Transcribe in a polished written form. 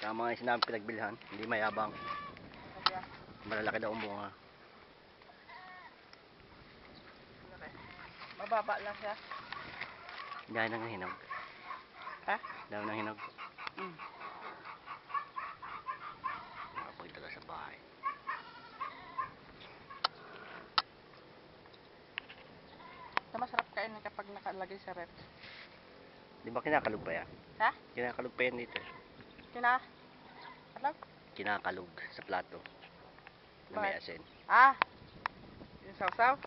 Tama nga sinabi pinagbilhan, hindi mayabang. Malalaki daw ang bunga. Mababa lang siya. Dahil ng hinog. Ha? Dahil ng hinog. Hmm. Makapunta ka sa bahay. Ito masarap kainin kapag nakalagay sa ref. Di ba kinakalog pa yan? Ha? Kinakalog pa yan dito. Ano? Kinakalog sa plato. Na may asin. Ah! Yung sausaw?